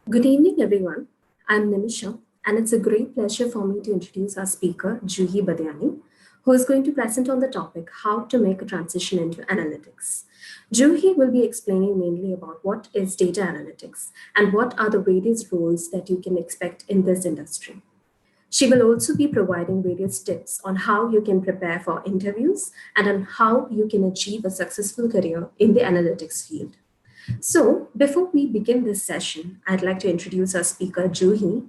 Good evening, everyone. I'm Nimisha, and it's a great pleasure for me to introduce our speaker, Juhi Badiani, who is going to present on the topic how to make a transition into analytics. Juhi will be explaining mainly about what is data analytics and what are the various roles that you can expect in this industry. She will also be providing various tips on how you can prepare for interviews and on how you can achieve a successful career in the analytics field. So, before we begin this session, I'd like to introduce our speaker, Juhi.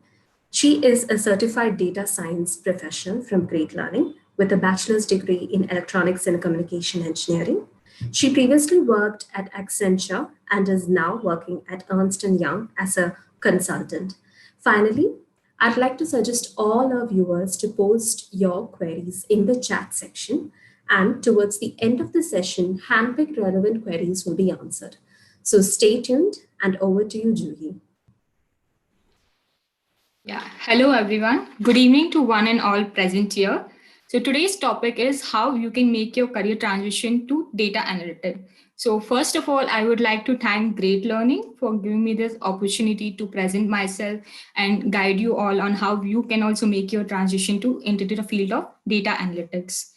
She is a certified data science professional from Great Learning with a bachelor's degree in electronics and communication engineering. She previously worked at Accenture and is now working at Ernst& Young as a consultant. Finally, I'd like to suggest all our viewers to post your queries in the chat section, and towards the end of the session, handpicked relevant queries will be answered. So stay tuned, and over to you, Juhi. Yeah, hello everyone. Good evening to one and all present here. So today's topic is how you can make your career transition to data analytics. So first of all, I would like to thank Great Learning for giving me this opportunity to present myself and guide you all on how you can also make your transition to into the field of data analytics.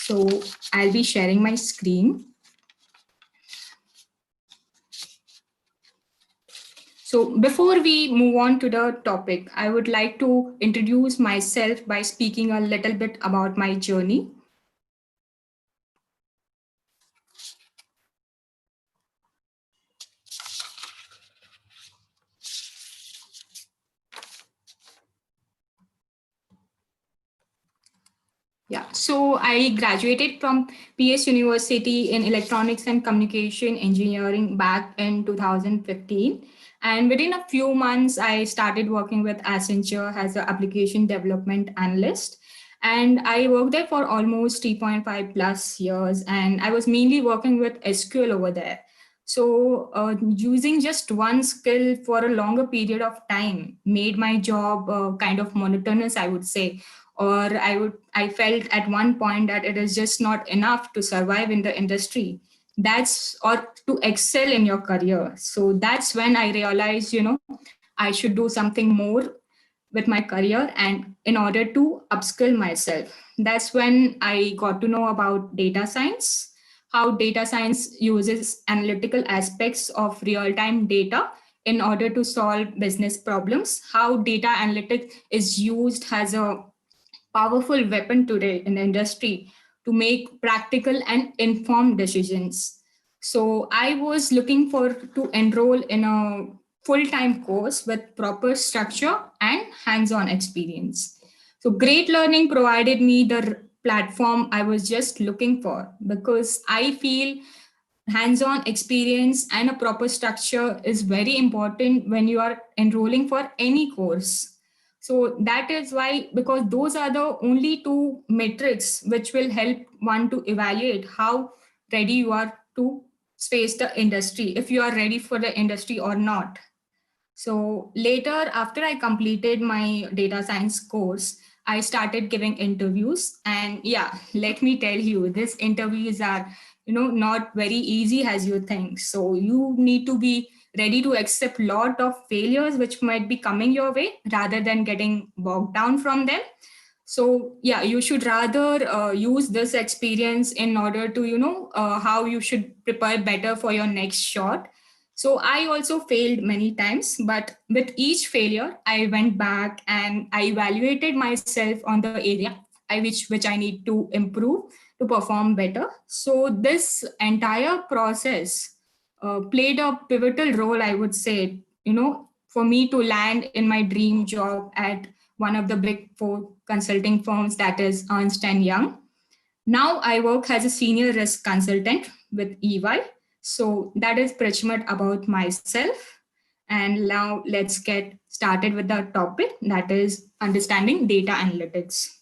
So I'll be sharing my screen. So before we move on to the topic, I would like to introduce myself by speaking a little bit about my journey. Yeah, so I graduated from PS University in Electronics and Communication Engineering back in 2015. And within a few months, I started working with Accenture as an application development analyst. And I worked there for almost 3.5 plus years. And I was mainly working with SQL over there. So using just one skill for a longer period of time made my job kind of monotonous, I would say. Or I felt at one point that it is just not enough to survive in the industry. That's or to excel in your career. So that's when I realized, I should do something more with my career and in order to upskill myself. That's when I got to know about data science, how data science uses analytical aspects of real-time data in order to solve business problems, how data analytics is used as a powerful weapon today in the industry to make practical and informed decisions. So I was looking for to enroll in a full-time course with proper structure and hands-on experience. So Great Learning provided me the platform I was just looking for because I feel hands-on experience and a proper structure is very important when you are enrolling for any course. So that is why, because those are the only two metrics which will help one to evaluate how ready you are to face the industry, if you are ready for the industry or not. So later, after I completed my data science course, I started giving interviews. And yeah, let me tell you, these interviews are, not very easy as you think. So you need to be ready to accept a lot of failures which might be coming your way rather than getting bogged down from them. So yeah, you should rather use this experience in order to, how you should prepare better for your next shot. So I also failed many times, but with each failure, I went back and I evaluated myself on the area which I need to improve to perform better. So this entire process played a pivotal role, I would say, for me to land in my dream job at one of the big four consulting firms, that is Ernst& Young. Now I work as a senior risk consultant with EY. So that is pretty much about myself. And now let's get started with the topic, that is understanding data analytics.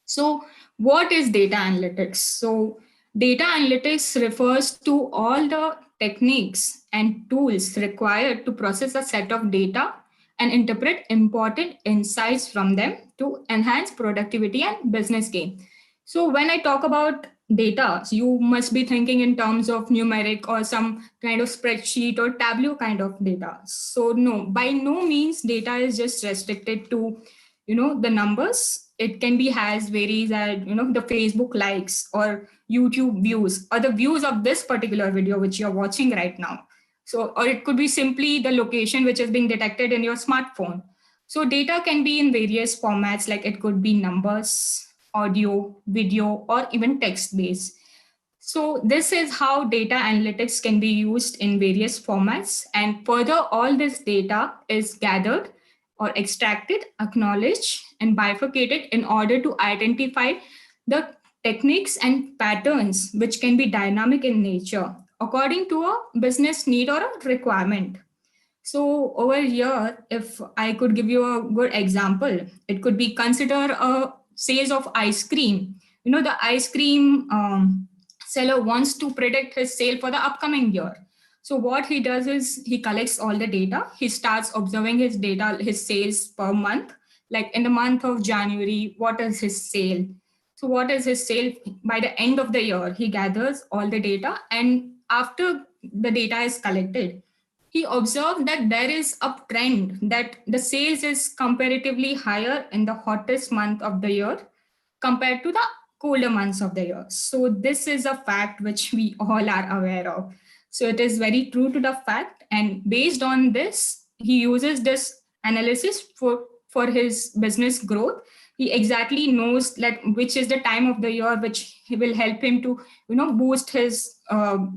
So what is data analytics? So data analytics refers to all the techniques and tools required to process a set of data and interpret important insights from them to enhance productivity and business gain. So when I talk about data, so you must be thinking in terms of numeric or some kind of spreadsheet or Tableau kind of data. So no, by no means data is just restricted to, the numbers. It can be as varies as, the Facebook likes or YouTube views or the views of this particular video which you're watching right now. So, or it could be simply the location which is being detected in your smartphone. So data can be in various formats, like it could be numbers, audio, video, or even text based. So this is how data analytics can be used in various formats. And further, all this data is gathered or extracted, acknowledged, and bifurcated in order to identify the techniques and patterns which can be dynamic in nature according to a business need or a requirement. So over here, if I could give you a good example, it could be consider a sales of ice cream. The ice cream seller wants to predict his sale for the upcoming year. So what he does is he collects all the data. He starts observing his data, his sales per month. Like in the month of January, what is his sale? So what is his sale by the end of the year? He gathers all the data, and after the data is collected, he observed that there is a trend that the sales is comparatively higher in the hottest month of the year compared to the colder months of the year. So this is a fact which we all are aware of. So it is very true to the fact, and based on this, he uses this analysis for his business growth. He exactly knows that which is the time of the year which will help him to boost his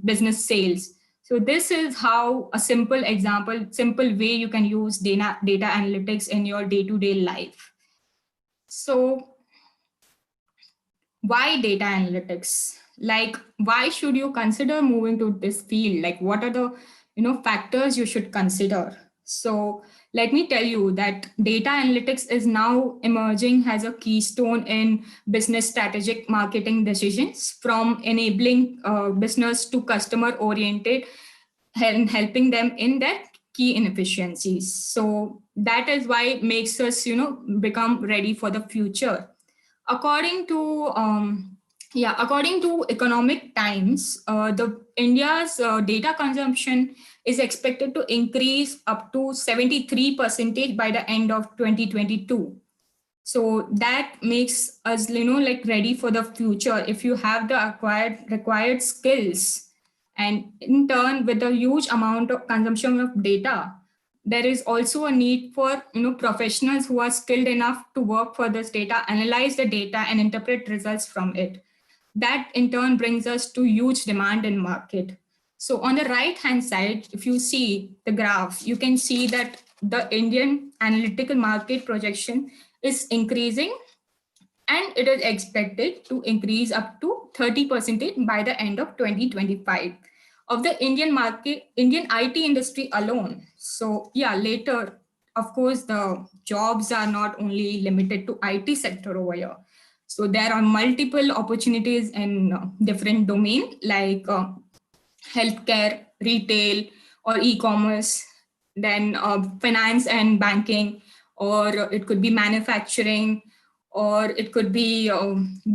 business sales. So this is how a simple example, simple way you can use data analytics in your day-to-day life. So why data analytics? Like, why should you consider moving to this field? Like, what are the factors you should consider? So let me tell you that data analytics is now emerging as a keystone in business strategic marketing decisions, from enabling business to customer oriented and helping them in their key inefficiencies. So that is why it makes us become ready for the future. According to according to Economic Times, the India's data consumption is expected to increase up to 73% by the end of 2022. So that makes us like ready for the future. If you have the required skills, and in turn with a huge amount of consumption of data, there is also a need for professionals who are skilled enough to work for this data, analyze the data, and interpret results from it. That in turn brings us to huge demand in market. So on the right hand side, if you see the graph, you can see that the Indian analytical market projection is increasing, and it is expected to increase up to 30% by the end of 2025 of the Indian market, Indian IT industry alone. So yeah, later, of course, the jobs are not only limited to IT sector over here. So there are multiple opportunities in different domain, like healthcare, retail, or e-commerce, then finance and banking, or it could be manufacturing, or it could be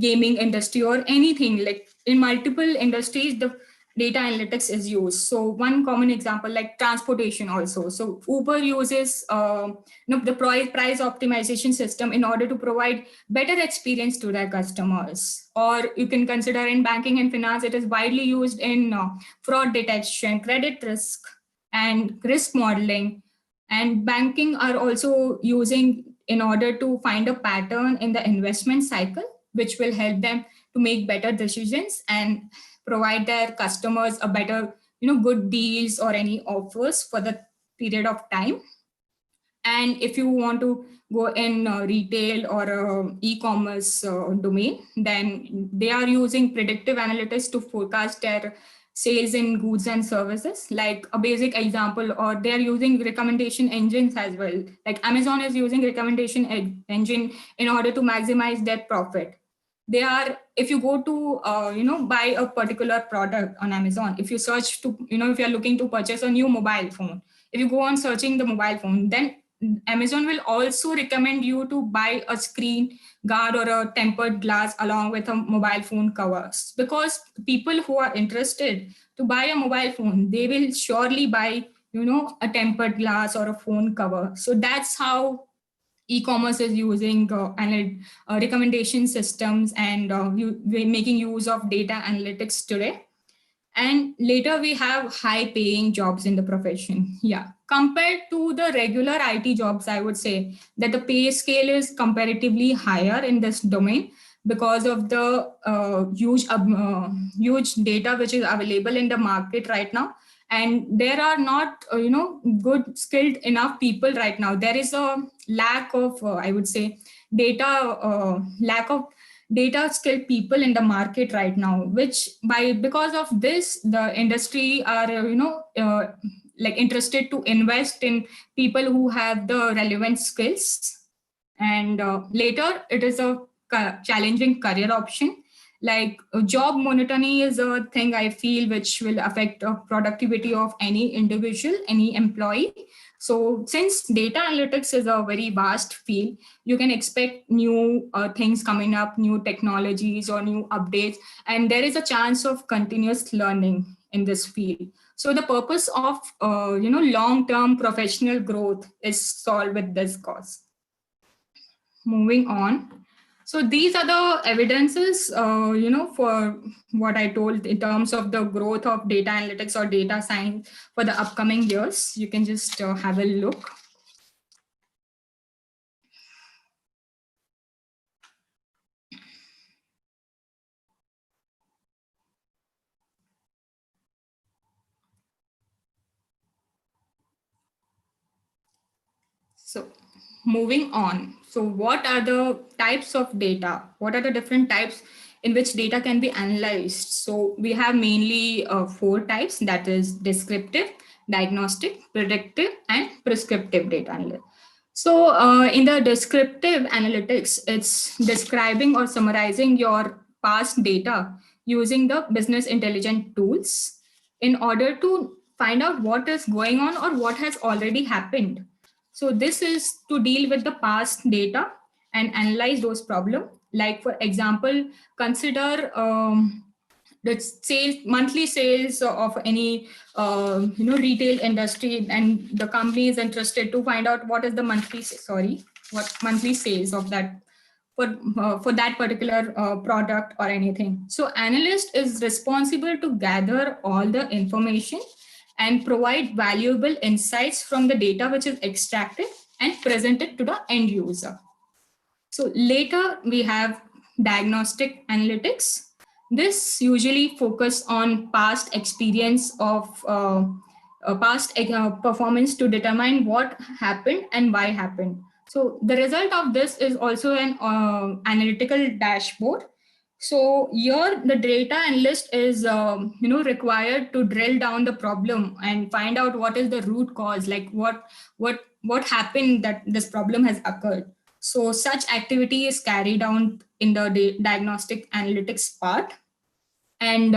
gaming industry, or anything. Like in multiple industries, the data analytics is used. So one common example, like transportation also. So Uber uses the price optimization system in order to provide better experience to their customers. Or you can consider in banking and finance, it is widely used in fraud detection, credit risk, and risk modeling. And banking are also using in order to find a pattern in the investment cycle, which will help them to make better decisions and provide their customers a better, good deals or any offers for the period of time. And if you want to go in retail or e-commerce domain, then they are using predictive analytics to forecast their sales in goods and services. Like a basic example, or they are using recommendation engines as well. Like Amazon is using recommendation engine in order to maximize their profit. They are, if you go to buy a particular product on Amazon, if you search to if you're looking to purchase a new mobile phone, if you go on searching the mobile phone, then Amazon will also recommend you to buy a screen guard or a tempered glass along with a mobile phone covers, because people who are interested to buy a mobile phone, they will surely buy, a tempered glass or a phone cover. So that's how e-commerce is using recommendation systems and making use of data analytics today. And later we have high paying jobs in the profession. Yeah, compared to the regular IT jobs, I would say that the pay scale is comparatively higher in this domain because of the huge data which is available in the market right now. And there are not good skilled enough people right now. There is a lack of I would say lack of data skilled people in the market right now, which because of this the industry are like interested to invest in people who have the relevant skills. And later it is a challenging career option. Like job monotony is a thing I feel which will affect the productivity of any individual, any employee. So since data analytics is a very vast field, you can expect new things coming up, new technologies or new updates, and there is a chance of continuous learning in this field. So the purpose of long term professional growth is solved with this cause. Moving on. So these are the evidences, for what I told in terms of the growth of data analytics or data science for the upcoming years. You can just have a look. So moving on. So what are the types of data? What are the different types in which data can be analyzed? So we have mainly four types, that is descriptive, diagnostic, predictive, and prescriptive data analysis. So in the descriptive analytics, it's describing or summarizing your past data using the business intelligence tools in order to find out what is going on or what has already happened. So this is to deal with the past data and analyze those problems. Like for example, consider the sales, monthly sales of any retail industry, and the company is interested to find out what is the what monthly sales of that for that particular product or anything. So analyst is responsible to gather all the information and provide valuable insights from the data which is extracted and presented to the end user. So later we have diagnostic analytics. This usually focus on past experience of past performance to determine what happened and why happened. So the result of this is also an analytical dashboard. So here the data analyst is required to drill down the problem and find out what is the root cause, like what happened that this problem has occurred. So such activity is carried out in the diagnostic analytics part. And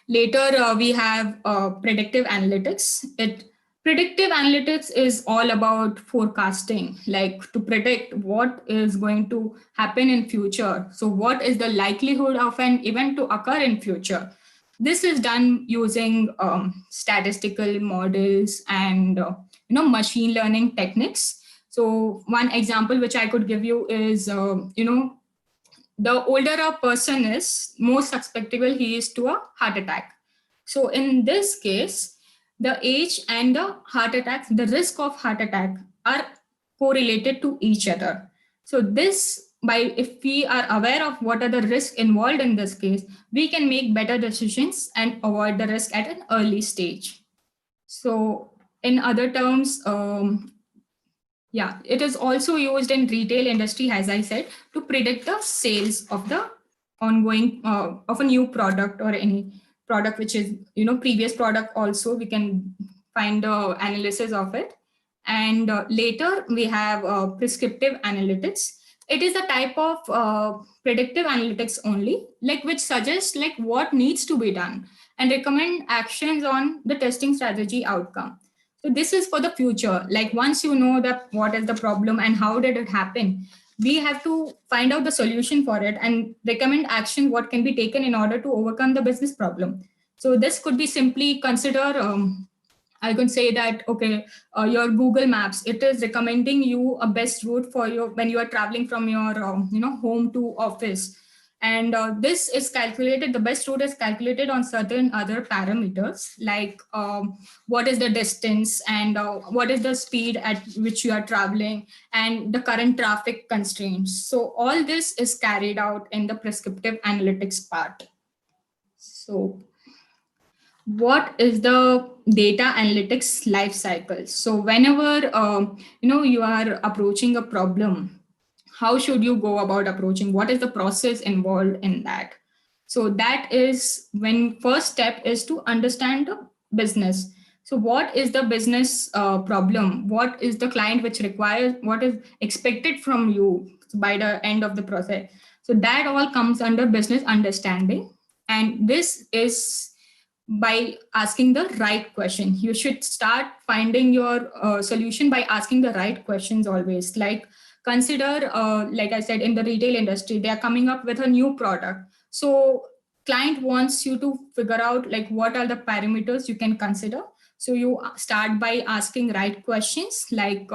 later we have predictive analytics. Predictive analytics is all about forecasting, like to predict what is going to happen in future. So what is the likelihood of an event to occur in future? This is done using statistical models and machine learning techniques. So one example which I could give you is the older a person is, more susceptible he is to a heart attack. So in this case, the age and the heart attack, the risk of heart attack are correlated to each other. So this, by if we are aware of what are the risks involved in this case, we can make better decisions and avoid the risk at an early stage. So in other terms, yeah, it is also used in retail industry, as I said, to predict the sales of the ongoing of a new product or any product which is previous product. Also, we can find the analysis of it. And later we have prescriptive analytics. It is a type of predictive analytics only, like which suggests like what needs to be done and recommend actions on the testing strategy outcome. So this is for the future. Like once you know that what is the problem and how did it happen, we have to find out the solution for it and recommend action what can be taken in order to overcome the business problem. So this could be simply consider I could say that, okay, your Google Maps, it is recommending you a best route for your when you are traveling from your home to office. And this is calculated, the best route is calculated on certain other parameters like what is the distance and what is the speed at which you are traveling and the current traffic constraints. So all this is carried out in the prescriptive analytics part. So what is the data analytics life cycle? So whenever you are approaching a problem, how should you go about approaching? What is the process involved in that? So that is when first step is to understand the business. So what is the business problem? What is the client which requires? What is expected from you by the end of the process? So that all comes under business understanding, and this is by asking the right question. You should start finding your solution by asking the right questions always. Like consider, like I said, in the retail industry, they are coming up with a new product. So client wants you to figure out like what are the parameters you can consider. So you start by asking right questions like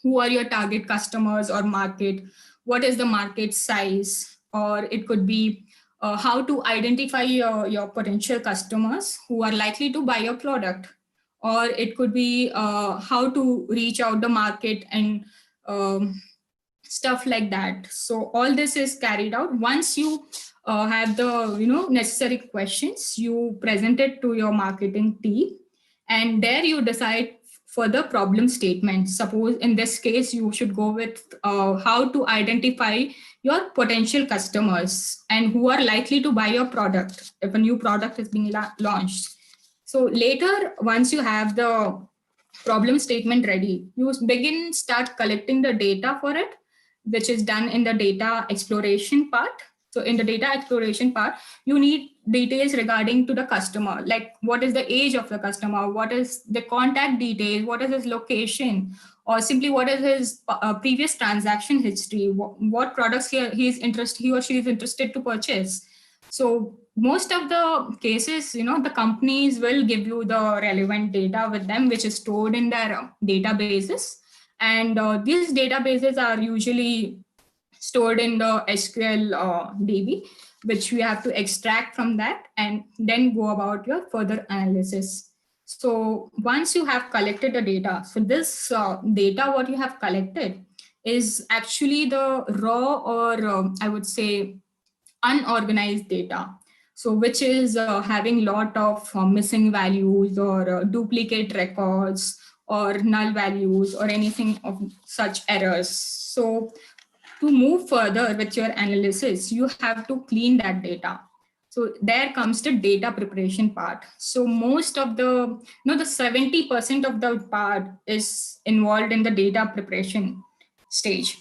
who are your target customers or market, what is the market size, or it could be how to identify your potential customers who are likely to buy your product, or it could be how to reach out the market and um, stuff like that. So all this is carried out once you have the necessary questions. You present it to your marketing team, and there you decide for the problem statement. Suppose in this case you should go with how to identify your potential customers and who are likely to buy your product if a new product is being launched. So later, once you have the problem statement ready, you start collecting the data for it, which is done in the data exploration part. So in the data exploration part, you need details regarding to the customer, like what is the age of the customer, what is the contact details, what is his location, or simply what is his previous transaction history, what products he or she is interested to purchase. So most of the cases, the companies will give you the relevant data with them, which is stored in their databases. And these databases are usually stored in the SQL DB, which we have to extract from that and then go about your further analysis. So once you have collected the data, so this data, what you have collected is actually the raw or I would say unorganized data, so which is having lot of missing values or duplicate records or null values or anything of such errors. So to move further with your analysis, you have to clean that data. So there comes the data preparation part. So most of the 70% of the part is involved in the data preparation stage.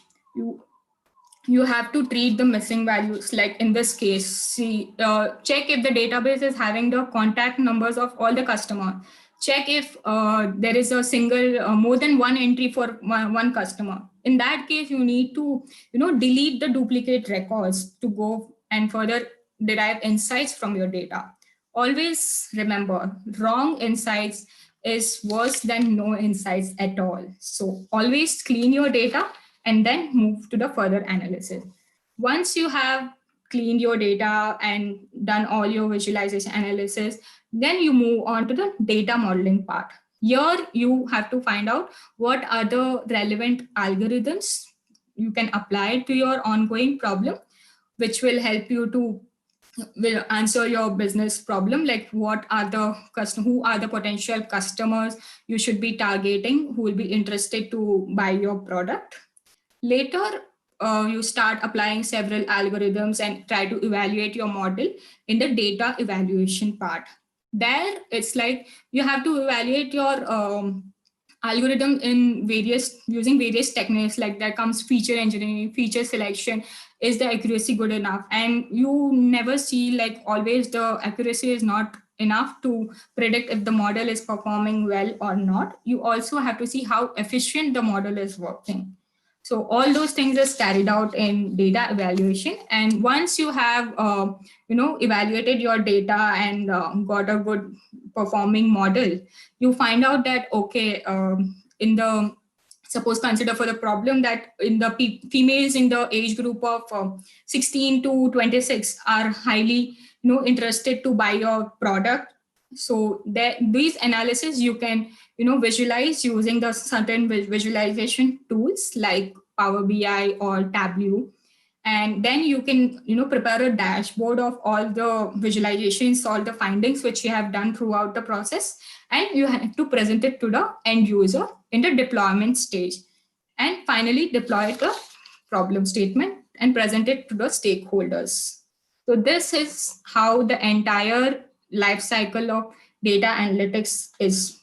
You have to treat the missing values, like in this case, see, check if the database is having the contact numbers of all the customer. Check if there is a single more than one entry for one customer. In that case, you need to delete the duplicate records to go and further derive insights from your data. Always remember, wrong insights is worse than no insights at all. So always clean your data and then move to the further analysis. Once you have cleaned your data and done all your visualization analysis, then you move on to the data modeling part. Here you have to find out what are the relevant algorithms you can apply to your ongoing problem, which will help you to will answer your business problem, like what are the who are the potential customers you should be targeting who will be interested to buy your product. Later, you start applying several algorithms and try to evaluate your model in the data evaluation part. There, it's like you have to evaluate your algorithm in various using various techniques, like there comes feature engineering, feature selection. Is the accuracy good enough? And you never see like always the accuracy is not enough to predict if the model is performing well or not. You also have to see how efficient the model is working. So all those things is carried out in data evaluation. And once you have, evaluated your data and got a good performing model, you find out that, okay, in the, suppose consider for the problem that in the females in the age group of 16 to 26 are highly, interested to buy your product. So these analysis you can, visualize using the certain visualization tools like Power BI or Tableau. And then you can, prepare a dashboard of all the visualizations, all the findings which you have done throughout the process, and you have to present it to the end user in the deployment stage, and finally deploy the problem statement and present it to the stakeholders. So this is how the entire life cycle of data analytics is.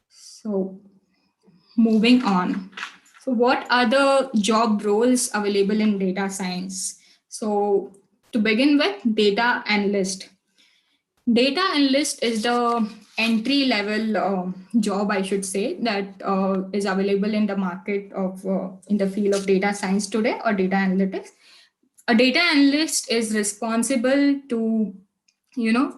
So moving on. So what are the job roles available in data science? So to begin with, data analyst. Data analyst is the entry level job, I should say, that is available in the market of in the field of data science today, or data analytics. A data analyst is responsible to,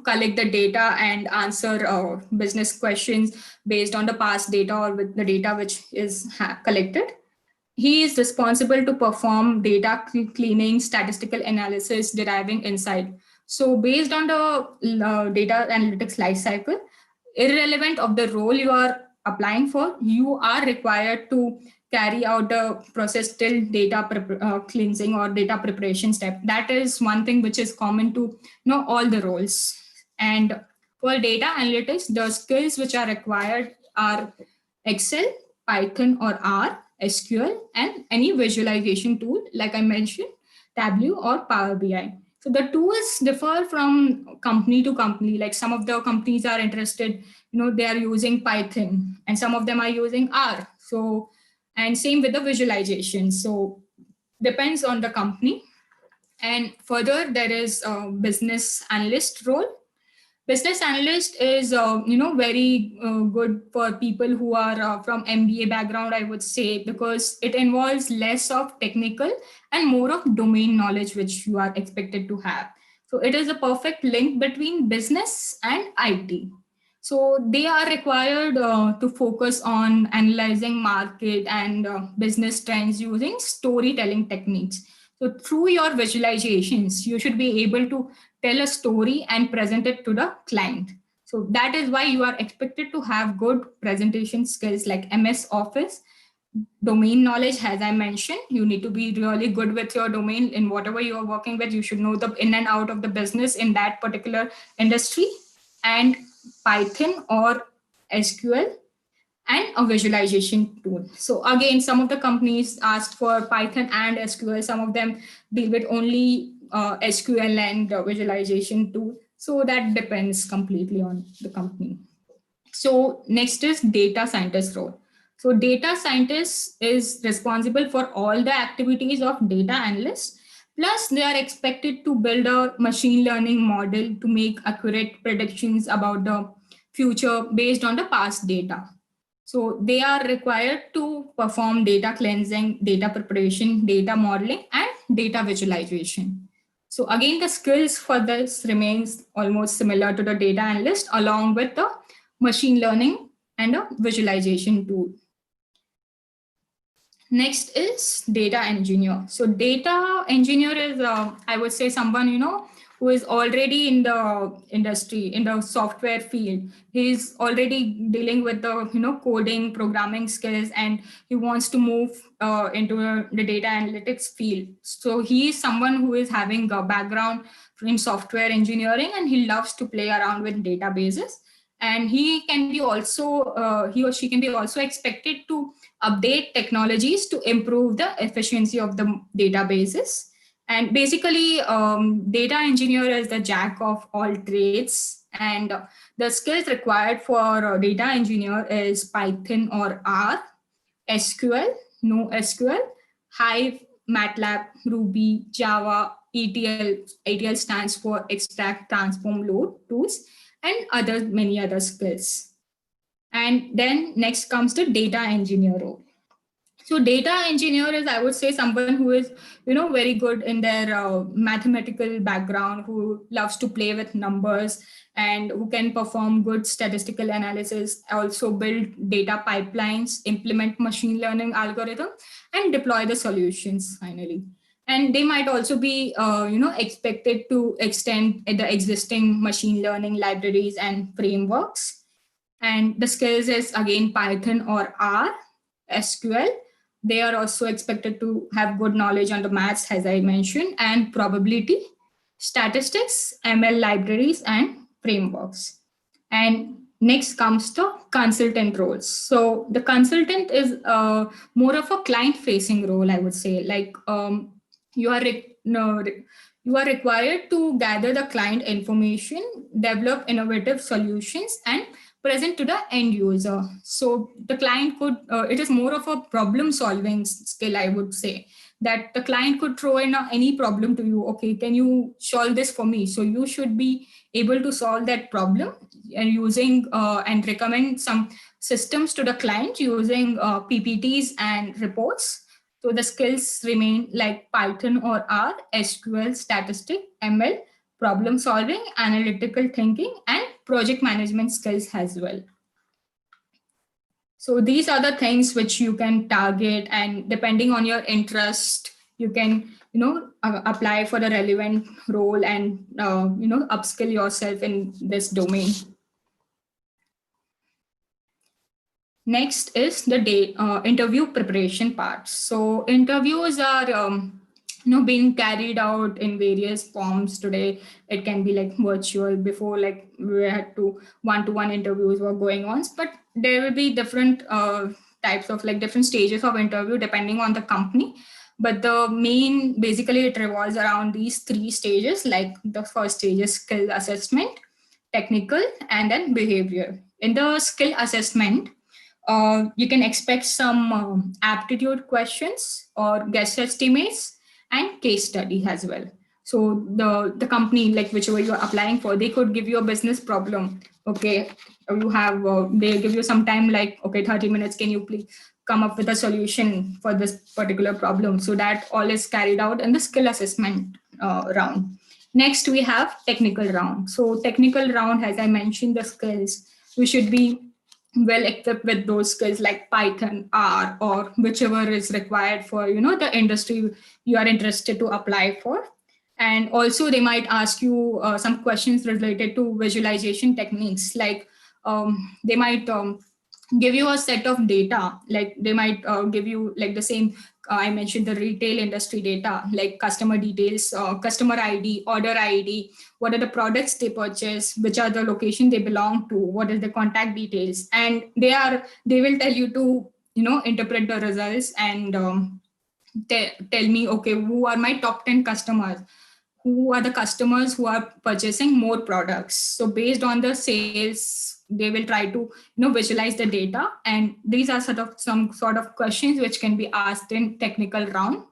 collect the data and answer business questions based on the past data or with the data which is collected. He is responsible to perform data cleaning, statistical analysis, deriving insight. So based on the data analytics lifecycle, irrelevant of the role you are applying for, you are required to carry out the process till data cleansing or data preparation step. That is one thing which is common to, all the roles. And for data analytics, the skills which are required are Excel, Python or R, SQL, and any visualization tool, like I mentioned, Tableau or Power BI. So the tools differ from company to company. Like some of the companies are interested, they are using Python, and some of them are using R. So, and same with the visualization. So depends on the company. And further, there is a business analyst role. Business analyst is, very good for people who are from MBA background, I would say, because it involves less of technical and more of domain knowledge, which you are expected to have. So it is a perfect link between business and IT. So they are required to focus on analyzing market and business trends using storytelling techniques. So through your visualizations, you should be able to tell a story and present it to the client. So that is why you are expected to have good presentation skills like MS Office, domain knowledge. As I mentioned, you need to be really good with your domain in whatever you are working with. You should know the in and out of the business in that particular industry, and Python or SQL, and a visualization tool. So again, some of the companies asked for Python and SQL. Some of them deal with only SQL and visualization tool. So that depends completely on the company. So next is data scientist role. So data scientist is responsible for all the activities of data analyst. Plus, they are expected to build a machine learning model to make accurate predictions about the future based on the past data. So they are required to perform data cleansing, data preparation, data modeling, and data visualization. So again, the skills for this remains almost similar to the data analyst, along with the machine learning and a visualization tool. Next is data engineer. So data engineer is, I would say, someone, who is already in the industry, in the software field. He's already dealing with the, coding, programming skills, and he wants to move into the data analytics field. So he is someone who is having a background in software engineering, and he loves to play around with databases. And he can be also, he or she can be also expected to update technologies to improve the efficiency of the databases. And basically, data engineer is the jack of all trades. And the skills required for data engineer is Python or R, SQL, NoSQL, Hive, MATLAB, Ruby, Java, ETL stands for extract, transform, load tools, and many other skills. And then next comes the data engineer role. So data engineer is, I would say, someone who is, very good in their mathematical background, who loves to play with numbers and who can perform good statistical analysis, also build data pipelines, implement machine learning algorithm, and deploy the solutions finally. And they might also be, expected to extend the existing machine learning libraries and frameworks. And the skills is again Python or R, SQL. They are also expected to have good knowledge on the maths, as I mentioned, and probability, statistics, ML libraries, and frameworks. And next comes the consultant roles. So the consultant is more of a client-facing role, I would say. Like you are no, you are required to gather the client information, develop innovative solutions, and present to the end user. So the client could, it is more of a problem solving skill, I would say, that the client could throw in any problem to you. Okay, can you solve this for me? So you should be able to solve that problem and using and recommend some systems to the client using PPTs and reports. So the skills remain like Python or R, SQL, statistic, ML, problem solving, analytical thinking, and project management skills as well. So these are the things which you can target, and depending on your interest, you can apply for the relevant role and upskill yourself in this domain. Next is the interview preparation part. So interviews are being carried out in various forms today. It can be like virtual. Before, like we had to one-to-one interviews were going on, but there will be different types of like different stages of interview depending on the company. But the main, basically it revolves around these three stages. Like the first stage is skill assessment, technical, and then behavior. In the skill assessment, you can expect some aptitude questions or guess estimates and case study as well. So the company, like whichever you're applying for, they could give you a business problem. Okay, you have they give you some time, like, okay, 30 minutes, can you please come up with a solution for this particular problem? So that all is carried out in the skill assessment round. Next, we have technical round. So technical round, as I mentioned, the skills, we should be well equipped with those skills like Python, R, or whichever is required for the industry you are interested to apply for. And also they might ask you some questions related to visualization techniques, like they might give you a set of data, like they might give you like the same I mentioned, the retail industry data, like customer details, customer ID, order ID, what are the products they purchase, which are the location they belong to, what is the contact details, and they will tell you to interpret the results and tell me, okay, who are my top 10 customers, who are the customers who are purchasing more products. So based on the sales, they will try to visualize the data, and these are some sort of questions which can be asked in technical round.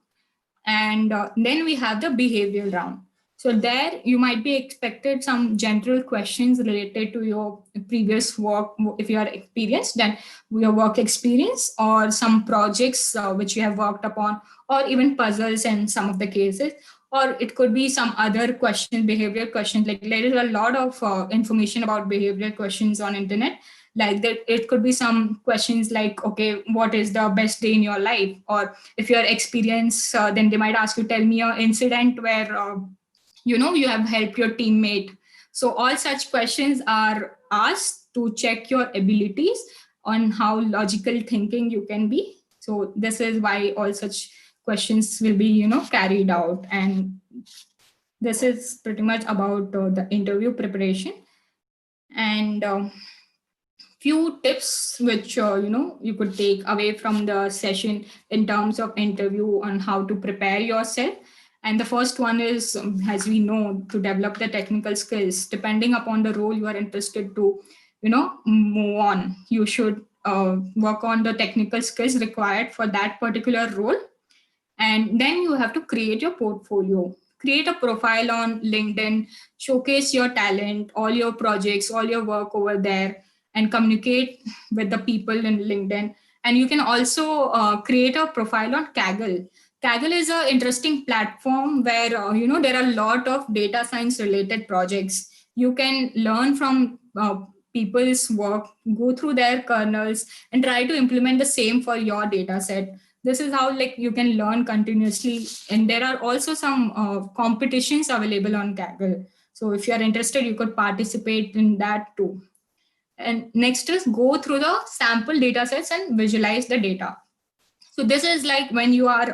And then we have the behavioral round. So there you might be expected some general questions related to your previous work, if you are experienced, then your work experience, or some projects which you have worked upon, or even puzzles in some of the cases. Or it could be some other question, behavior questions. Like there is a lot of information about behavior questions on internet. Like that, it could be some questions like, okay, what is the best day in your life? Or if you're experienced, then they might ask you, tell me an incident where you have helped your teammate. So all such questions are asked to check your abilities on how logical thinking you can be. So this is why all such questions will be carried out. And this is pretty much about the interview preparation. And few tips which you could take away from the session in terms of interview on how to prepare yourself. And the first one is, as we know, to develop the technical skills. Depending upon the role you are interested to move on, you should work on the technical skills required for that particular role. And then you have to create your portfolio, create a profile on LinkedIn, showcase your talent, all your projects, all your work over there, and communicate with the people in LinkedIn. And you can also create a profile on Kaggle. Kaggle is an interesting platform where there are a lot of data science related projects. You can learn from people's work, go through their kernels, and try to implement the same for your data set. This is how like you can learn continuously, and there are also some competitions available on Kaggle. So if you are interested, you could participate in that too. And next is go through the sample data sets and visualize the data. So this is like when you are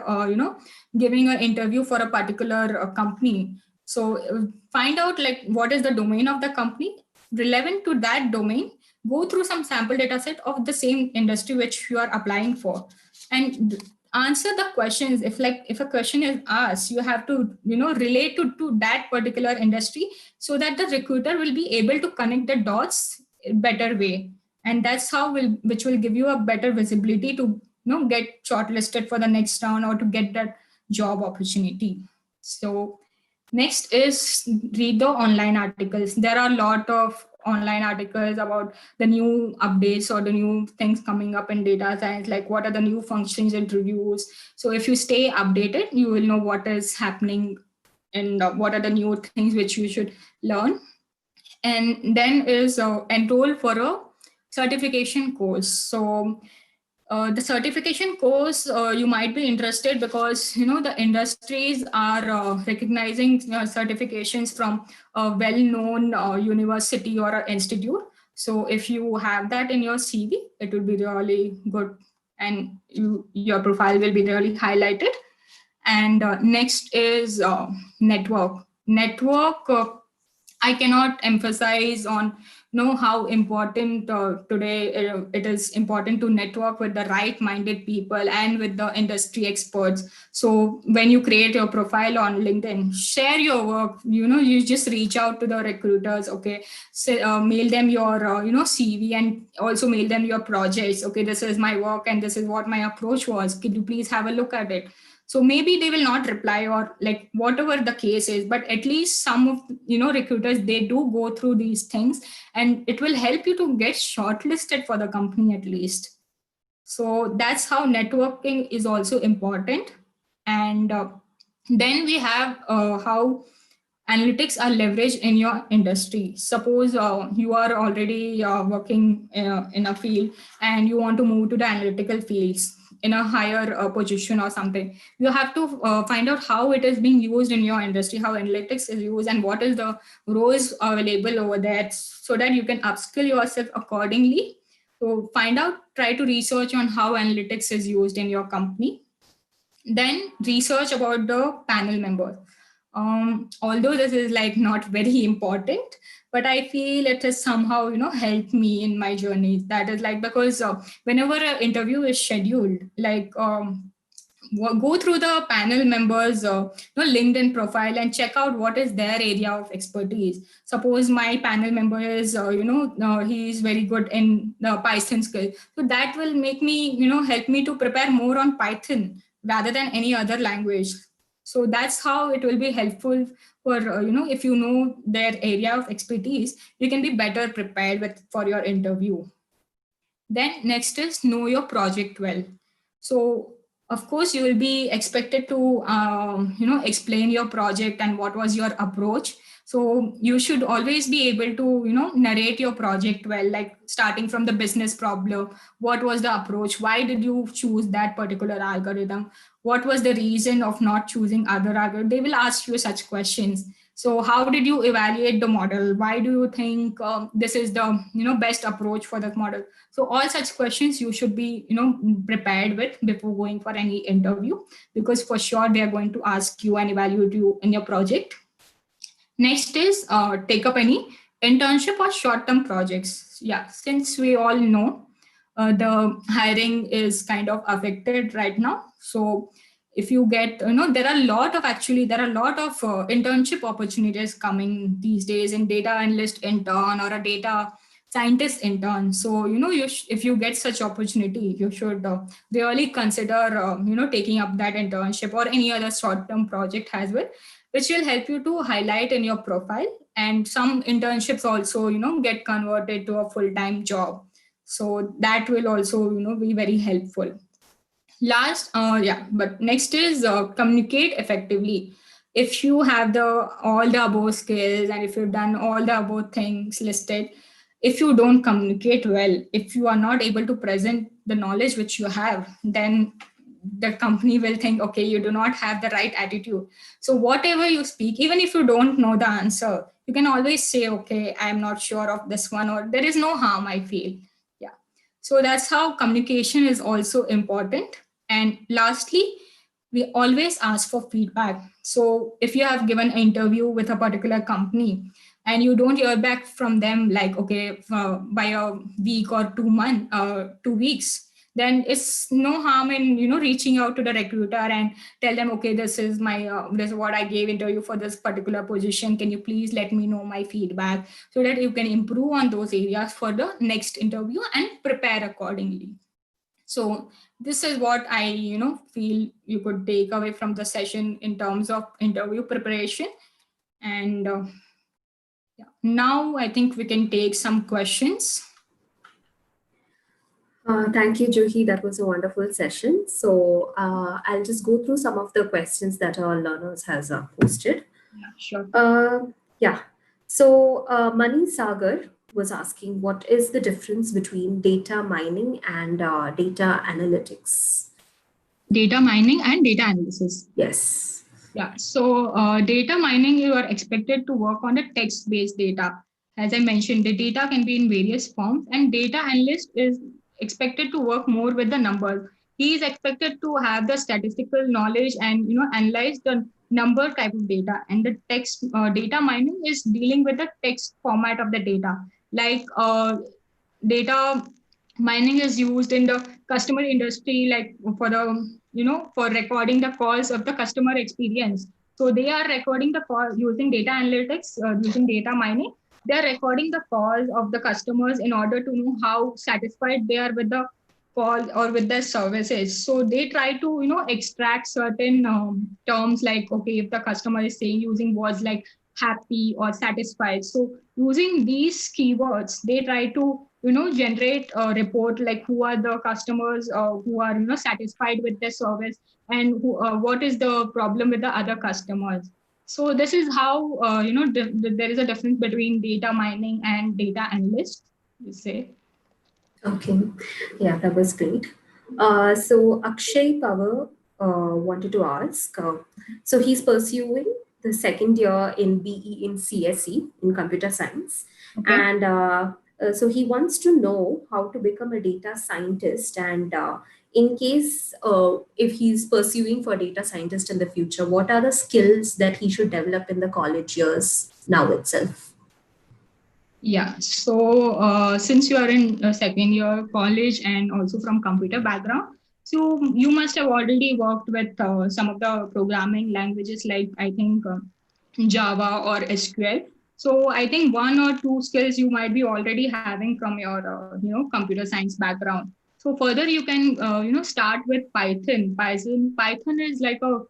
giving an interview for a particular company. So find out like what is the domain of the company, relevant to that domain, go through some sample data set of the same industry which you are applying for, and answer the questions. If a question is asked, you have to relate to that particular industry, so that the recruiter will be able to connect the dots in better way. And that's how which will give you a better visibility to get shortlisted for the next round or to get that job opportunity. So next is read the online articles. There are a lot of online articles about the new updates or the new things coming up in data science, like what are the new functions introduced. So if you stay updated, you will know what is happening and what are the new things which you should learn. And then is enroll for a certification course. So the certification course, you might be interested because the industries are recognizing certifications from a well-known university or an institute. So if you have that in your CV, it will be really good, and your profile will be really highlighted. And next is network. I cannot emphasize on know how important today it is important to network with the right-minded people and with the industry experts. So when you create your profile on LinkedIn, share your work. You just reach out to the recruiters. Okay, so, mail them your CV, and also mail them your projects. Okay, this is my work and this is what my approach was. Could you please have a look at it? So maybe they will not reply, or like whatever the case is, but at least some of recruiters, they do go through these things, and it will help you to get shortlisted for the company at least. So that's how networking is also important. And then we have how analytics are leveraged in your industry. Suppose you are already working in a field and you want to move to the analytical fields in a higher position or something. You have to find out how it is being used in your industry, how analytics is used, and what is the roles available over there, so that you can upskill yourself accordingly. So find out, try to research on how analytics is used in your company. Then research about the panel members. Although this is like not very important, but I feel it has somehow helped me in my journey. That is like, because whenever an interview is scheduled, like go through the panel members LinkedIn profile and check out what is their area of expertise. Suppose my panel member is he is very good in the Python skill, so that will make me help me to prepare more on Python rather than any other language. So that's how it will be helpful for if you know their area of expertise, you can be better prepared for your interview. Then next is know your project well. So of course you will be expected to explain your project and what was your approach. So you should always be able to narrate your project well, like starting from the business problem. What was the approach? Why did you choose that particular algorithm? What was the reason of not choosing other algorithm? They will ask you such questions. So how did you evaluate the model? Why do you think this is the best approach for that model? So all such questions you should be prepared with before going for any interview, because for sure they are going to ask you and evaluate you in your project. Next is take up any internship or short-term projects. Yeah, since we all know the hiring is kind of affected right now. So if you get, there are a lot of internship opportunities coming these days in data analyst intern or a data scientist intern. So, if you get such opportunity, you should really consider, taking up that internship or any other short-term project as well. which will help you to highlight in your profile. And some internships also, get converted to a full-time job. So that will also, be very helpful. But next is communicate effectively. If you have the all the above skills, and if you've done all the above things listed, if you don't communicate well, if you are not able to present the knowledge which you have, then the company will think, okay, you do not have the right attitude. So whatever you speak, even if you don't know the answer, you can always say, okay, I'm not sure of this one, or there is no harm, I feel. Yeah. So that's how communication is also important. And lastly, we always ask for feedback. So if you have given an interview with a particular company and you don't hear back from them, like, okay, by a week or 2 weeks, then it's no harm in, reaching out to the recruiter and tell them, okay, this is what I gave interview for this particular position. Can you please let me know my feedback, so that you can improve on those areas for the next interview and prepare accordingly. So this is what I, feel you could take away from the session in terms of interview preparation. And now I think we can take some questions. Thank you, Juhi. That was a wonderful session. So I'll just go through some of the questions that our learners has posted. Yeah, sure. Yeah. So Mani Sagar was asking, what is the difference between data mining and data analytics? Data mining and data analysis. Yes. Yeah. So data mining, you are expected to work on the text-based data. As I mentioned, the data can be in various forms, and data analyst is expected to work more with the numbers. He is expected to have the statistical knowledge and, analyze the number type of data. And the text data mining is dealing with the text format of the data. Like data mining is used in the customer industry, like for the, for recording the calls of the customer experience. So they are recording the call using data analytics, using data mining. They are recording the calls of the customers in order to know how satisfied they are with the call or with their services. So they try to, extract certain terms, like, okay, if the customer is saying using words like happy or satisfied, so using these keywords, they try to, generate a report, like who are the customers who are, satisfied with their service, and what is the problem with the other customers. So this is how, there is a difference between data mining and data analyst, you say. Okay. Yeah, that was great. So Akshay Power wanted to ask, so he's pursuing the second year in BE in CSE in computer science. Okay. And so he wants to know how to become a data scientist. And in case if he's pursuing for data scientist in the future, what are the skills that he should develop in the college years now itself? Yeah. So since you are in second year college and also from computer background, so you must have already worked with some of the programming languages, like I think Java or SQL. So I think one or two skills you might be already having from your computer science background. So further you can start with Python. Python is like a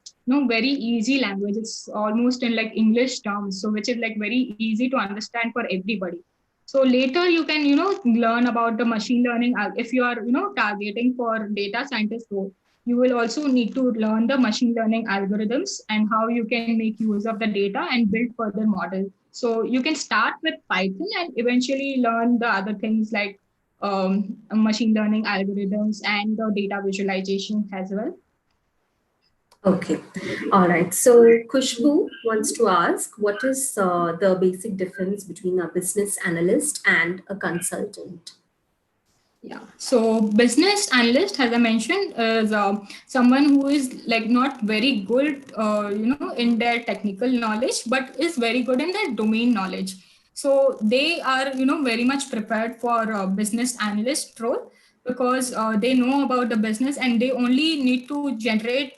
very easy language. It's almost in like English terms, so which is like very easy to understand for everybody. So later you can learn about the machine learning. If you are targeting for data scientist role, you will also need to learn the machine learning algorithms and how you can make use of the data and build further models. So you can start with Python and eventually learn the other things like machine learning algorithms and the data visualization as well. Okay. All right. So Kushbu wants to ask, what is the basic difference between a business analyst and a consultant? Yeah. So business analyst, as I mentioned, is someone who is like not very good, in their technical knowledge, but is very good in their domain knowledge. So they are, very much prepared for a business analyst role, because they know about the business and they only need to generate,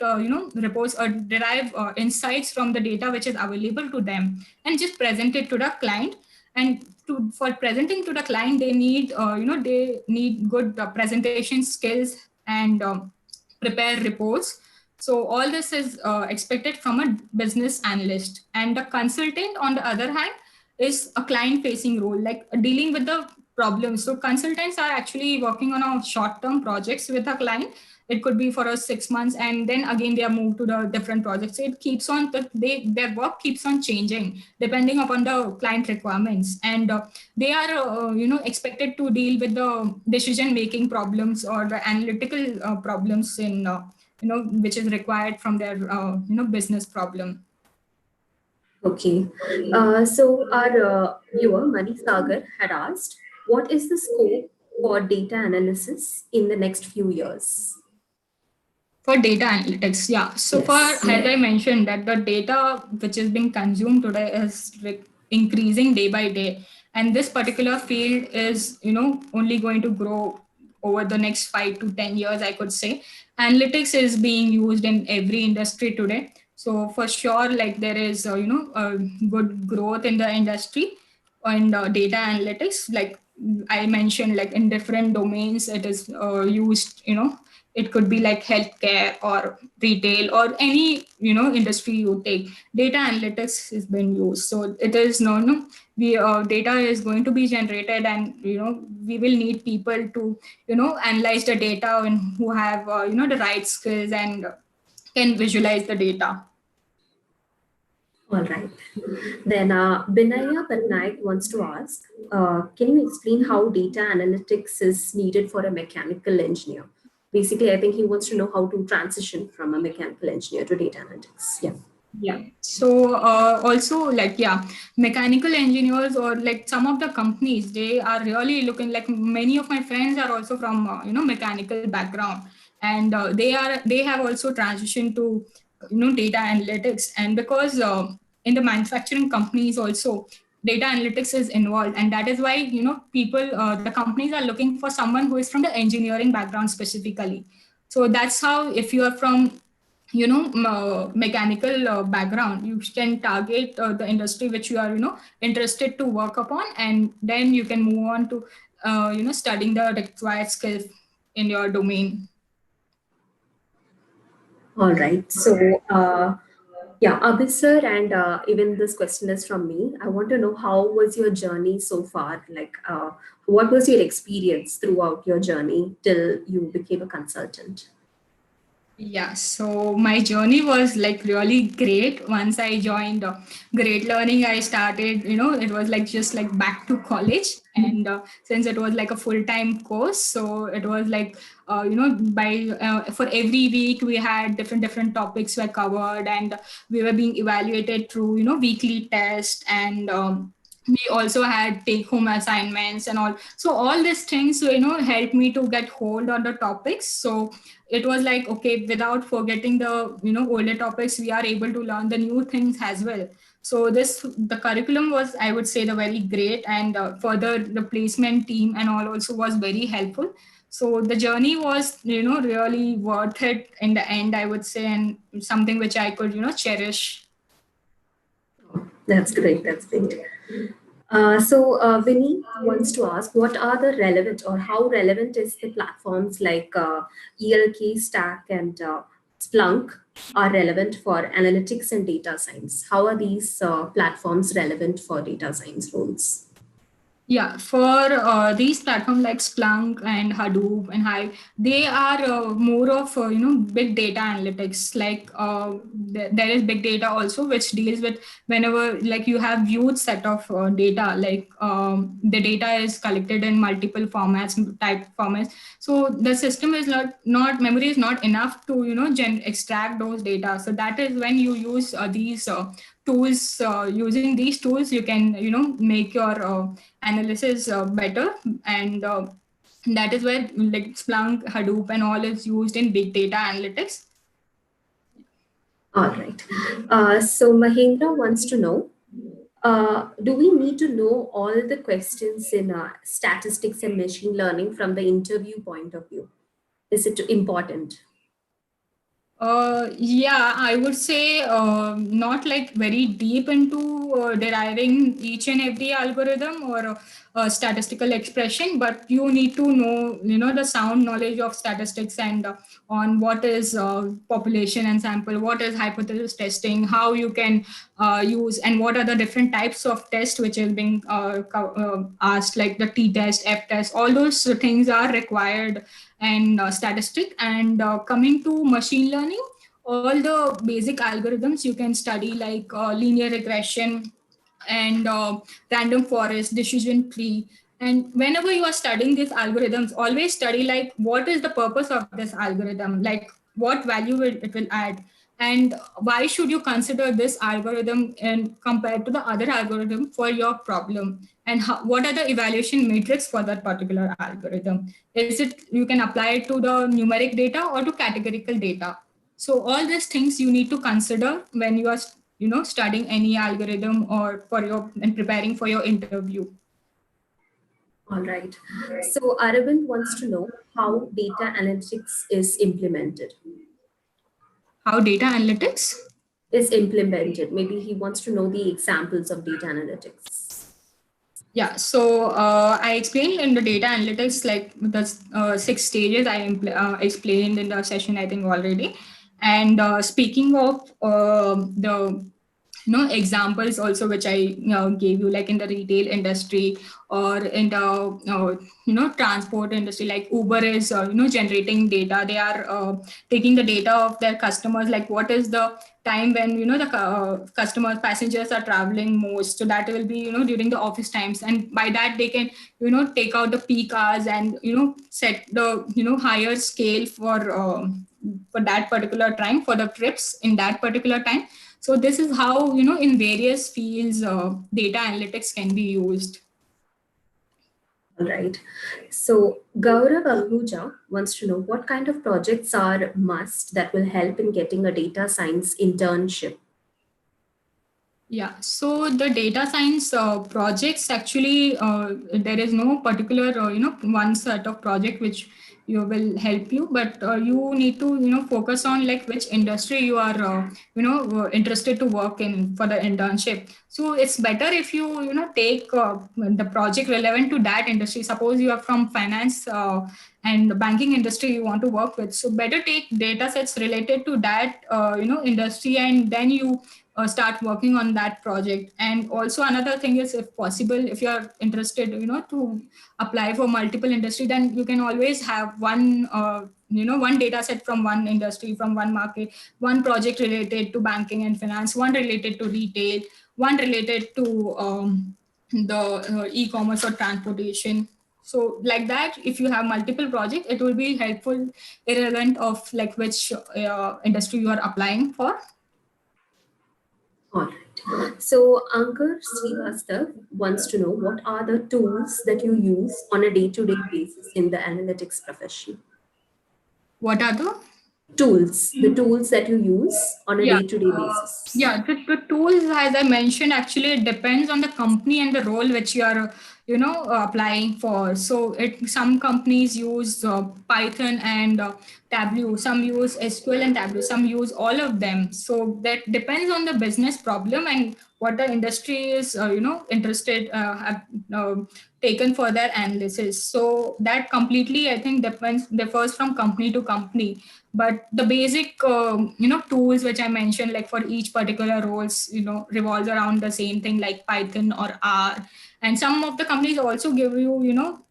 reports or derive insights from the data which is available to them and just present it to the client. And for presenting to the client, they need they need good presentation skills and prepare reports. So all this is expected from a business analyst. And the consultant, on the other hand, is a client facing role, like dealing with the problems. So consultants are actually working on a short term projects with a client. It could be for a 6 months, and then again they are moved to the different projects. So it keeps on, their work keeps on changing depending upon the client requirements. And they are expected to deal with the decision making problems or the analytical problems in which is required from their business problem. Okay. So our viewer, Mani Sagar, had asked, what is the scope for data analysis in the next few years? For data analytics, yeah. So for, Yes. as I mentioned, that the data which is being consumed today is like increasing day by day, and this particular field is only going to grow over the next 5 to 10 years, I could say. Analytics is being used in every industry today, so for sure, like there is a good growth in the industry and data analytics. Like I mentioned, like in different domains, it is used. It could be like healthcare or retail or any industry you take. Data analytics has been used, so it is no we data is going to be generated, and we will need people to analyze the data and who have the right skills and can visualize the data. All right. Then Binaya Patnaik wants to ask, can you explain how data analytics is needed for a mechanical engineer? Basically, I think he wants to know how to transition from a mechanical engineer to data analytics. Yeah. Yeah. So also, like, yeah, mechanical engineers or like some of the companies, they are really looking, like many of my friends are also from mechanical background, and they have also transitioned to data analytics. And because in the manufacturing companies also data analytics is involved, and that is why people, the companies are looking for someone who is from the engineering background specifically. So that's how, if you are from mechanical background, you can target the industry which you are interested to work upon, and then you can move on to studying the required skills in your domain. All right. So, yeah, Abhi sir, and even this question is from me. I want to know, how was your journey so far? Like, what was your experience throughout your journey till you became a consultant? Yeah, so my journey was like really great. Once I joined Great Learning, I started, it was like just like back to college. And since it was like a full time course, so it was like, for every week we had different topics were covered, and we were being evaluated through, weekly tests. And we also had take home assignments and all. So all these things, helped me to get hold on the topics. So it was like, okay, without forgetting the older topics, we are able to learn the new things as well. So the curriculum was, I would say, the very great. And further the placement team and all also was very helpful. So the journey was really worth it in the end, I would say, and something which I could cherish. That's great. That's great. Vinny wants to ask, what are the relevant, or how relevant is the platforms like ELK, Stack, and Splunk are relevant for analytics and data science? How are these platforms relevant for data science roles? Yeah, for these platforms like Splunk and Hadoop and Hive, they are more of big data analytics. Like there is big data also, which deals with whenever like you have huge set of data, like the data is collected in multiple formats, type formats. So the system is not memory is not enough to extract those data. So that is when you use these tools. Using these tools, you can make your analysis better. And that is where like Splunk, Hadoop and all is used in big data analytics. All right. So Mahendra wants to know, do we need to know all the questions in statistics and machine learning from the interview point of view? Is it important? Yeah, I would say not like very deep into deriving each and every algorithm or statistical expression, but you need to know, the sound knowledge of statistics and on what is population and sample, what is hypothesis testing, how you can use, and what are the different types of tests which is being asked, like the t-test, f-test, all those things are required and statistic. And coming to machine learning, all the basic algorithms you can study, like linear regression and random forest, decision tree. And whenever you are studying these algorithms, always study like what is the purpose of this algorithm, like what value it will add, and why should you consider this algorithm and compared to the other algorithm for your problem, and what are the evaluation matrix for that particular algorithm. Is it you can apply it to the numeric data or to categorical data. So all these things you need to consider when you are studying any algorithm or for your and preparing for your interview. All right. So Aravind wants to know how data analytics is implemented. How data analytics? Maybe he wants to know the examples of data analytics. Yeah, so I explained in the data analytics like the 6 stages explained in the session, I think, already. And speaking of the examples also which I gave you, like in the retail industry or in the transport industry, like Uber is generating data. They are taking the data of their customers, like what is the time when the customers, passengers are traveling most. So that will be during the office times, and by that they can take out the peak hours and set the higher scale for that particular time, for the trips in that particular time. So this is how in various fields data analytics can be used. All right. So Gaurav Ahuja wants to know what kind of projects are must that will help in getting a data science internship. Yeah, so the data science projects, actually, there is no particular, one set of project which you will help you, but you need to, focus on like which industry you are, interested to work in for the internship. So it's better if you, take the project relevant to that industry. Suppose you are from finance and banking industry you want to work with. So better take data sets related to that, industry, and then you start working on that project. And also another thing is, if possible, if you are interested to apply for multiple industry, then you can always have one one data set from one industry, from one market, one project related to banking and finance, one related to retail, one related to the e-commerce or transportation. So like that, if you have multiple projects, it will be helpful irrelevant of like which industry you are applying for. All right. So Ankar Srivastav wants to know what are the tools that you use on a day-to-day basis in the analytics profession. What are the The tools that you use on a yeah day-to-day basis. yeah the tools, as I mentioned, actually it depends on the company and the role which you are applying for. So it some companies use Python and Tableau, some use SQL and Tableau, some use all of them. So that depends on the business problem and what the industry is interested have taken for their analysis. So that completely, I think, differs from company to company. But the basic tools which I mentioned, like for each particular roles, revolves around the same thing, like Python or R. And some of the companies also give you,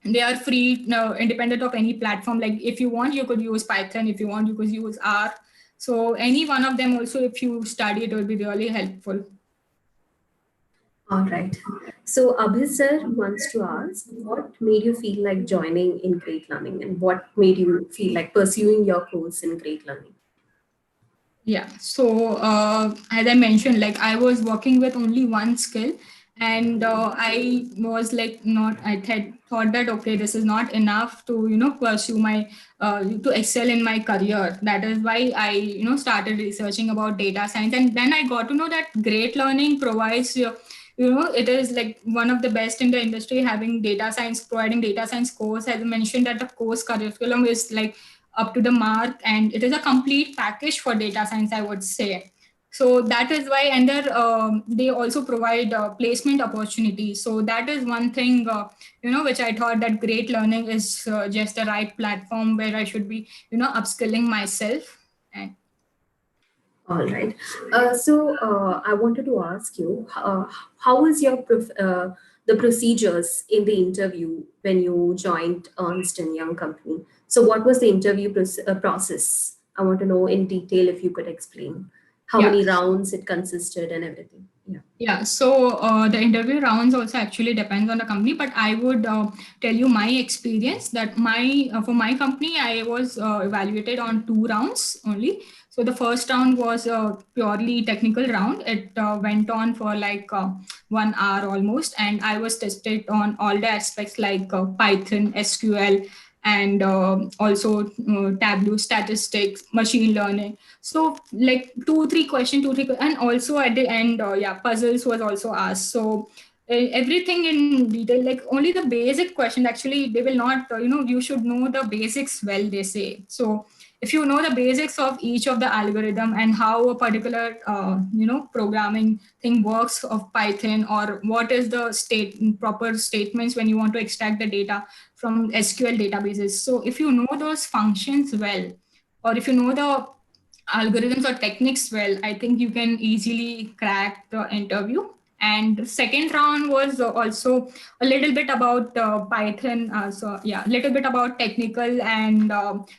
they are free, independent of any platform. Like if you want, you could use Python. If you want, you could use R. So any one of them also, if you study, it will be really helpful. All right. So Abhisar wants to ask, what made you feel like joining in Great Learning and what made you feel like pursuing your course in Great Learning? Yeah. So as I mentioned, like I was working with only one skill, and I was like not. I thought that okay, this is not enough to pursue my to excel in my career. That is why I started researching about data science, and then I got to know that Great Learning provides. It is like one of the best in the industry, having data science, providing data science course. As I mentioned, that the course curriculum is like up to the mark, and it is a complete package for data science, I would say. So that is why, and they also provide placement opportunities. So that is one thing, which I thought that great learning is just the right platform where I should be, upskilling myself. And All right. I wanted to ask you, how is the procedures in the interview when you joined Ernst and Young company? So, what was the interview process? I want to know in detail if you could explain how yeah, many rounds it consisted and everything. Yeah. Yeah, so the interview rounds also actually depends on the company, but I would tell you my experience that my for my company I was evaluated on 2 rounds only. So the first round was a purely technical round. It went on for like 1 hour almost, and I was tested on all the aspects like Python, SQL, and also Tableau, statistics, machine learning. So like two, three, and also at the end, puzzles was also asked. So everything in detail, like only the basic question. Actually, they will not, you should know the basics well. They say so. If you know the basics of each of the algorithm and how a particular, programming thing works of Python, or what is the proper statements when you want to extract the data from SQL databases. So if you know those functions well, or if you know the algorithms or techniques well, I think you can easily crack the interview. And the second round was also a little bit about Python. So yeah, a little bit about technical and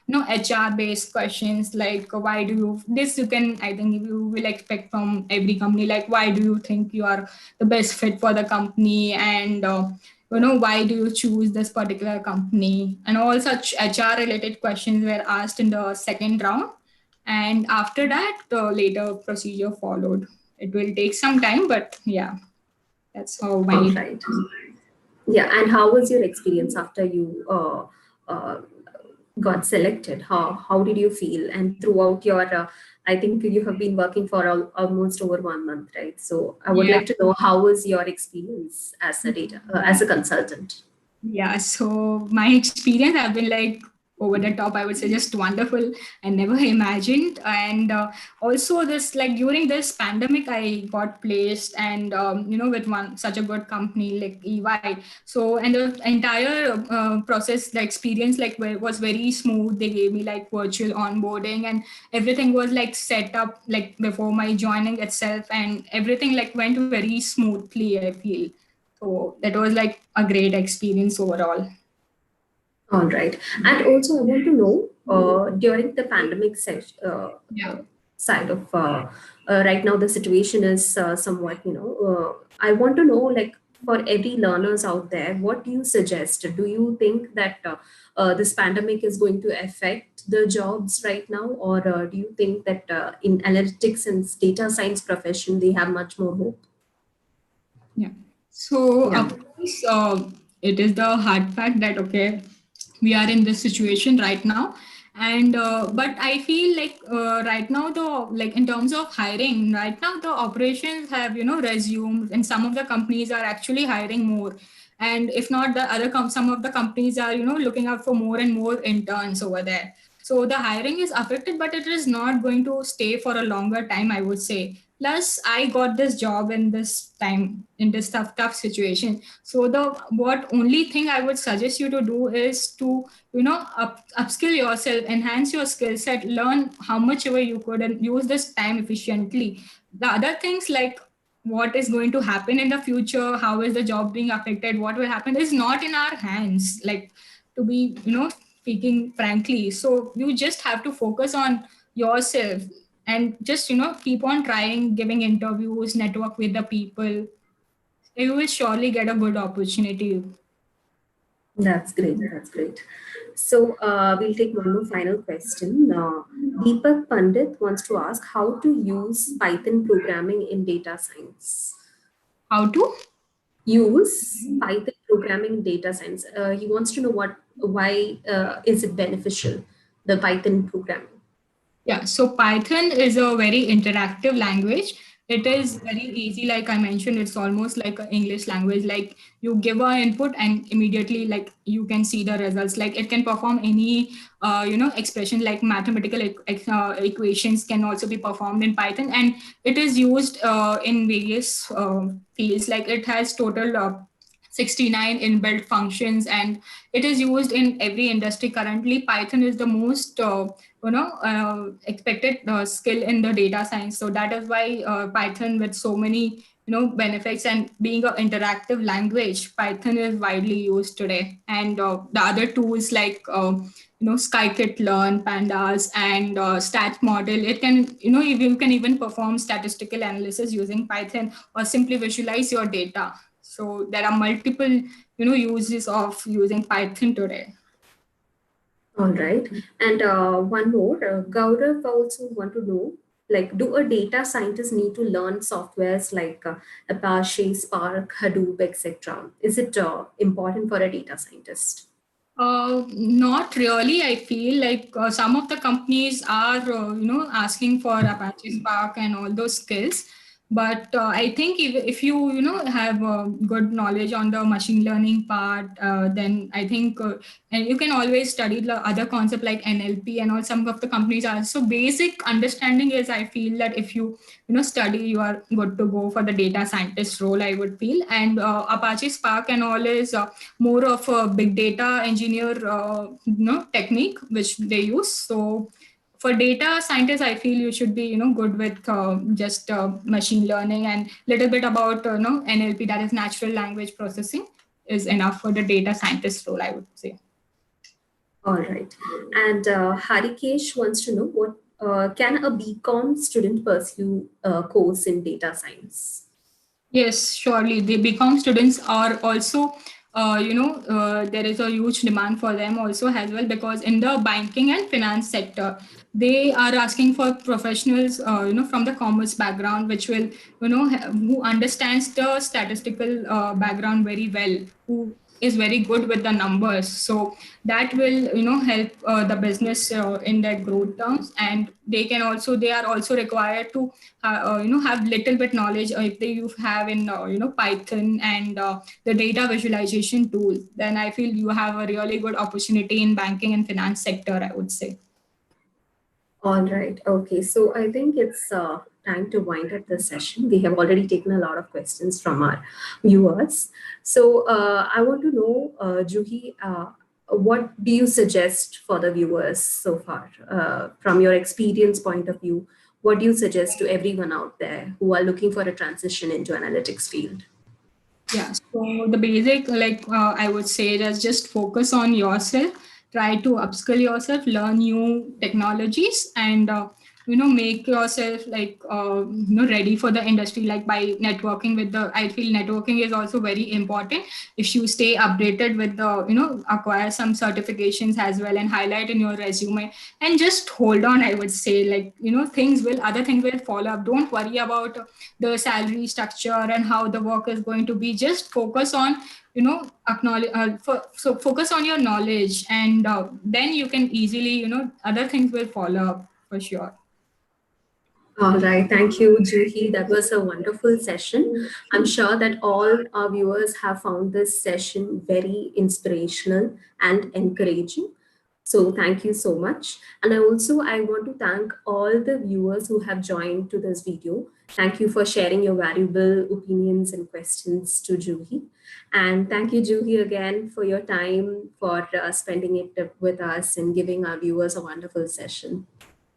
HR based questions like why do you this you can I think you will expect from every company, like why do you think you are the best fit for the company, and why do you choose this particular company, and all such HR related questions were asked in the second round. And after that the later procedure followed. It will take some time, but yeah, that's how All my right. Yeah. And how was your experience after you got selected? How did you feel? And throughout your, I think you have been working for almost over 1 month, right? So I would yeah. like to know how was your experience as a as a consultant? Yeah, so my experience have been like over the top, I would say, just wonderful. I never imagined. And also this, like during this pandemic, I got placed and, with one such a good company like EY. So, and the entire process, the experience was very smooth. They gave me like virtual onboarding, and everything was like set up like before my joining itself, and everything like went very smoothly, I feel. So that was like a great experience overall. All right. And also, I want to know during the pandemic Yeah. side of right now, the situation is somewhat, I want to know, like, for every learners out there, what do you suggest? Do you think that this pandemic is going to affect the jobs right now? Or do you think that in analytics and data science profession, they have much more hope? Yeah. So Yeah. of course, it is the hard fact that okay, we are in this situation right now, and but I feel like right now the like in terms of hiring, right now the operations have resumed, and some of the companies are actually hiring more, and if not the some of the companies are looking out for more and more interns over there. So the hiring is affected, but it is not going to stay for a longer time, I would say. Plus I got this job in this time in this tough situation. So the what only thing I would suggest you to do is to upskill yourself, enhance your skill set, learn how much ever you could, and use this time efficiently. The other things like what is going to happen in the future, how is the job being affected, what will happen is not in our hands, like to be speaking frankly. So you just have to focus on yourself, and just keep on trying, giving interviews, network with the people. You will surely get a good opportunity. That's great. That's great. So we'll take one more final question. Deepak Pandit wants to ask how to use Python programming in data science. How to? Use Python programming in data science. He wants to know why is it beneficial, the Python programming. Yeah, so Python is a very interactive language. it is very easy. Like I mentioned, it's almost like an English language. Like you give a input and immediately like you can see the results. Like it can perform any expression, like mathematical equations can also be performed in Python, and it is used in various fields. Like it has total 69 inbuilt functions, and it is used in every industry currently. Python is the most expected skill in the data science, so that is why Python, with so many benefits and being an interactive language, Python is widely used today. And the other tools like scikit-learn, pandas, and stat model, it can you can even perform statistical analysis using Python, or simply visualize your data. So there are multiple uses of using Python today. All right. And one more, Gaurav also want to know, like, do a data scientist need to learn softwares like Apache, Spark, Hadoop, etc.? Is it important for a data scientist? Not really. I feel like some of the companies are, asking for Apache Spark and all those skills. But I think if you, have good knowledge on the machine learning part, then I think, and you can always study the other concept like NLP and all. Some of the companies are so basic understanding is. I feel that if you, study, you are good to go for the data scientist role. I would feel, and Apache Spark and all is more of a big data engineer technique which they use. So for data scientists, I feel you should be good with just machine learning, and little bit about NLP, that is natural language processing, is enough for the data scientist role, I would say. All right. And Harikesh wants to know, what can a BCom student pursue a course in data science? Yes, surely. The BCom students are also, there is a huge demand for them also as well, because in the banking and finance sector, they are asking for professionals, from the commerce background, which will, who understands the statistical background very well, who is very good with the numbers. So that will, help the business in their growth terms, and they are also required to have little bit knowledge, if they you have in Python and the data visualization tool, then I feel you have a really good opportunity in banking and finance sector, I would say. All right. Okay. So I think it's time to wind up the session. We have already taken a lot of questions from our viewers. So I want to know, Juhi, what do you suggest for the viewers so far? From your experience point of view, what do you suggest to everyone out there who are looking for a transition into analytics field? Yeah, so the basic, like I would say, is just focus on yourself, try to upskill yourself, learn new technologies, and make yourself like ready for the industry. Like by networking with the, I feel networking is also very important. If you stay updated with the, acquire some certifications as well and highlight in your resume, and just hold on. I would say, like other things will follow up. Don't worry about the salary structure and how the work is going to be. Just focus on acknowledge so focus on your knowledge, and then you can easily other things will follow up for sure. All right. Thank you, Juhi. That was a wonderful session. I'm sure that all our viewers have found this session very inspirational and encouraging. So thank you so much. And I want to thank all the viewers who have joined to this video. Thank you for sharing your valuable opinions and questions to Juhi. And thank you, Juhi, again for your time, for spending it with us and giving our viewers a wonderful session.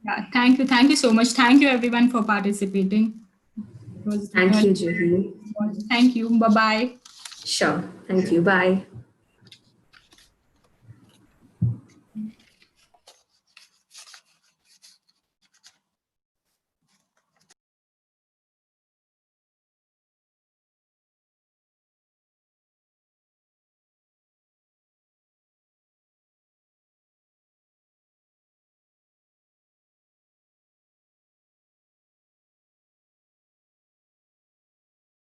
Yeah, thank you so much. Thank you everyone for participating. It was Thank you, Juhi. thank you. Bye bye. Sure. Thank you. Bye.